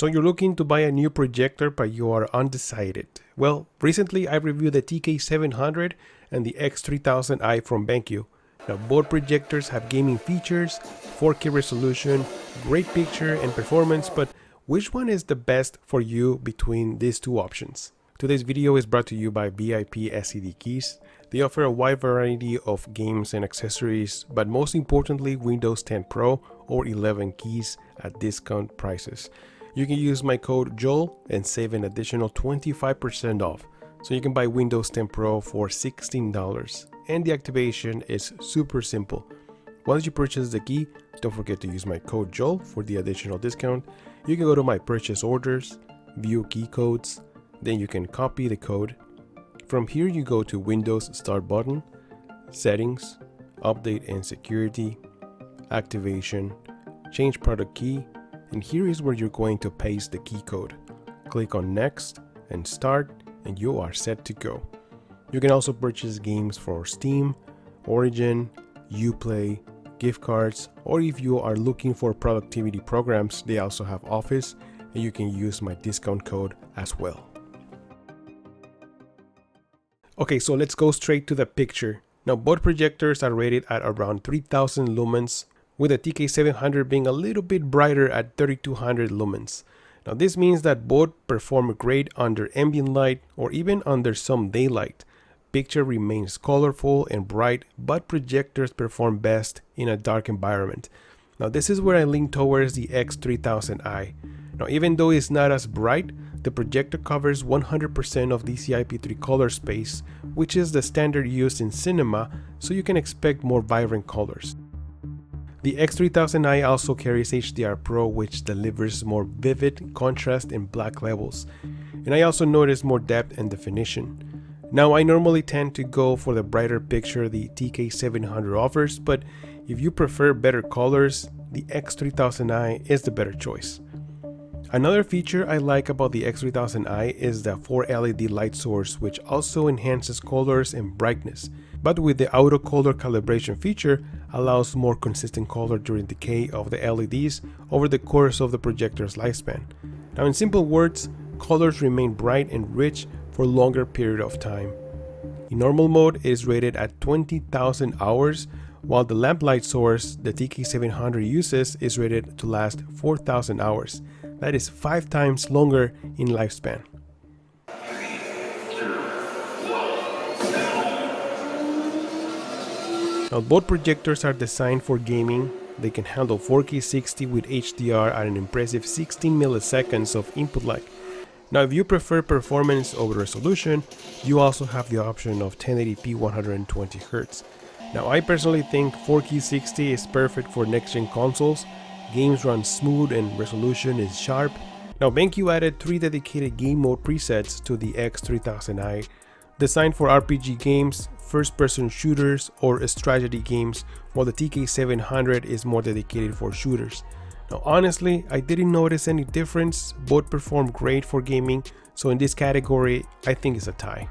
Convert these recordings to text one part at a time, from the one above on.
So you're looking to buy a new projector but you are undecided. Well, recently I reviewed the TK700 and the x3000i from BenQ. Now both projectors have gaming features, 4K resolution, great picture and performance, but which one is the best for you between these two options? Today's video is brought to you by VIP SED Keys. They offer a wide variety of games and accessories, but most importantly Windows 10 Pro or 11 keys at discount prices. You can use my code JOEL and save an additional 25% off. So you can buy Windows 10 Pro for $16 and the activation is super simple. Once you purchase the key, don't forget to use my code JOEL for the additional discount. You can go to my purchase orders, view key codes, then you can copy the code. From here you go to Windows Start button, Settings, Update and Security, Activation, Change Product Key, and here is where you're going to paste the key code. Click on Next and Start and you are set to go. You can also purchase games for Steam, Origin, Uplay, gift cards, or if you are looking for productivity programs, they also have Office and you can use my discount code as well. Okay, so let's go straight to the picture. Now both projectors are rated at around 3000 lumens, with the TK700 being a little bit brighter at 3200 lumens. Now this means that both perform great under ambient light or even under some daylight. Picture remains colorful and bright, but projectors perform best in a dark environment. Now this is where I lean towards the x3000i. Now even though it's not as bright, the projector covers 100% of DCI-P3 color space, which is the standard used in cinema, so you can expect more vibrant colors. The x3000i also carries HDR Pro, which delivers more vivid contrast and black levels. And I also noticed more depth and definition. Now I normally tend to go for the brighter picture the TK700 offers, but if you prefer better colors, the x3000i is the better choice. Another feature I like about the x3000i is the 4 LED light source, which also enhances colors and brightness, but with the auto color calibration feature allows more consistent color during decay of the LEDs over the course of the projector's lifespan. Now in simple words, colors remain bright and rich for a longer period of time. In normal mode it is rated at 20,000 hours, while the lamplight source the TK700 uses is rated to last 4,000 hours. That is 5 times longer in lifespan. Now both projectors are designed for gaming. They can handle 4K 60 with HDR at an impressive 16 milliseconds of input lag. Now if you prefer performance over resolution, you also have the option of 1080p 120Hz. Now I personally think 4K 60 is perfect for next-gen consoles. Games run smooth and resolution is sharp. Now BenQ added 3 dedicated game mode presets to the x3000i, designed for RPG games, first-person shooters, or strategy games, while the TK700 is more dedicated for shooters. Now honestly, I didn't notice any difference. Both perform great for gaming, so in this category, I think it's a tie.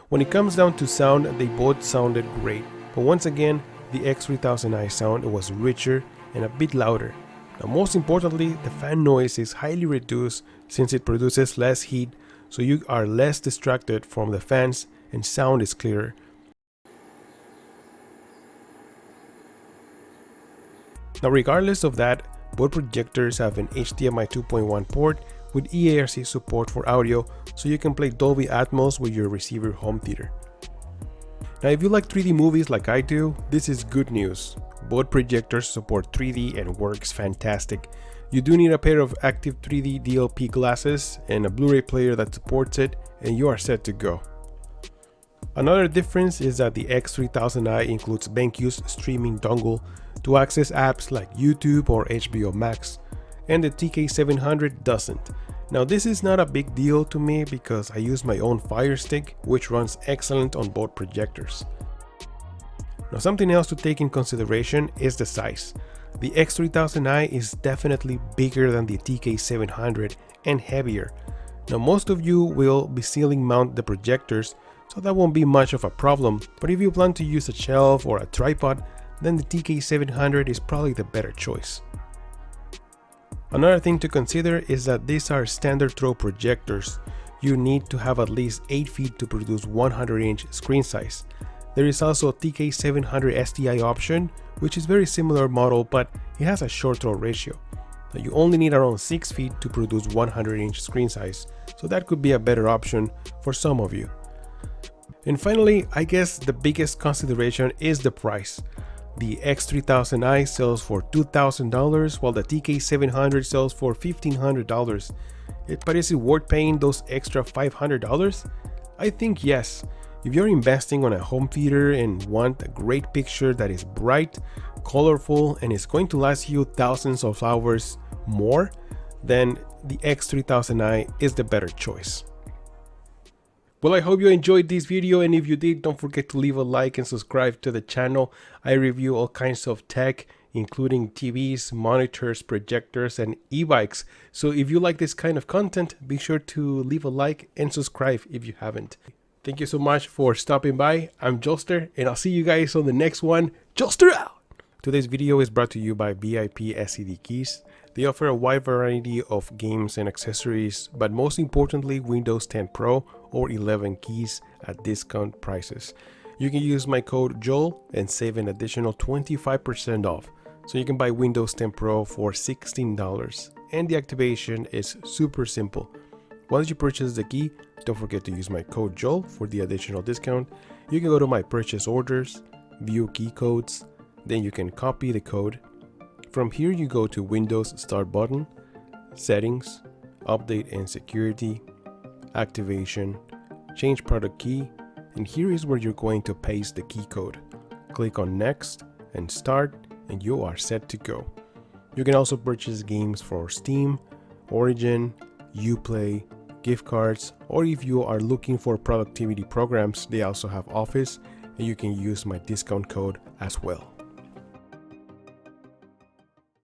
When it comes down to sound, they both sounded great, but once again, the x3000i sound was richer and a bit louder. Now most importantly, the fan noise is highly reduced since it produces less heat, so you are less distracted from the fans and sound is clearer. Now regardless of that, both projectors have an HDMI 2.1 port with EARC support for audio, so you can play Dolby Atmos with your receiver Hometheater. Now if you like 3D movies like I do, this is good news. Both projectors support 3D and works fantastic. You do need a pair of active 3D DLP glasses and a Blu-ray player that supports it, and you are set to go. Another difference is that the x3000i includes BenQ's streaming dongle to access apps like YouTube or HBO Max, and the TK700 doesn't. Now this is not a big deal to me because I use my own Fire Stick, which runs excellent on both projectors. Now something else to take in consideration is the size. The x3000i is definitely bigger than the TK700 and heavier. Now most of you will be ceiling mount the projectors, so that won't be much of a problem, but if you plan to use a shelf or a tripod, then the TK700 is probably the better choice. Another thing to consider is that these are standard throw projectors. You need to have at least 8 feet to produce 100-inch screen size. There is also a TK700 STI option, which is very similar model, but it has a short throw ratio. Now, you only need around 6 feet to produce 100-inch screen size, so that could be a better option for some of you. And finally, I guess the biggest consideration is the price. The X3000i sells for $2,000 while the TK700 sells for $1,500. But is it worth paying those extra $500? I think yes. If you're investing on a home theater and want a great picture that is bright, colorful, and is going to last you thousands of hours more, then the X3000i is the better choice. Well, I hope you enjoyed this video, and if you did, don't forget to leave a like and subscribe to the channel. I review all kinds of tech, including TVs, monitors, projectors, and e-bikes. So if you like this kind of content, be sure to leave a like and subscribe if you haven't. Thank you so much for stopping by. I'm Joster, and I'll see you guys on the next one. Joster out! Today's video is brought to you by VIP SED Keys. They offer a wide variety of games and accessories, but most importantly, Windows 10 Pro or 11 keys at discount prices. You can use my code JOEL and save an additional 25% off. So you can buy Windows 10 Pro for $16, and the activation is super simple. Once you purchase the key, don't forget to use my code JOEL for the additional discount. You can go to my purchase orders, view key codes, then you can copy the code. From here you go to Windows Start button, Settings, Update and Security, Activation, Change Product Key, and here is where you're going to paste the key code. Click on Next and Start, and you are set to go. You can also purchase games for Steam, Origin, Uplay, gift cards, or if you are looking for productivity programs, they also have Office, and you can use my discount code as well.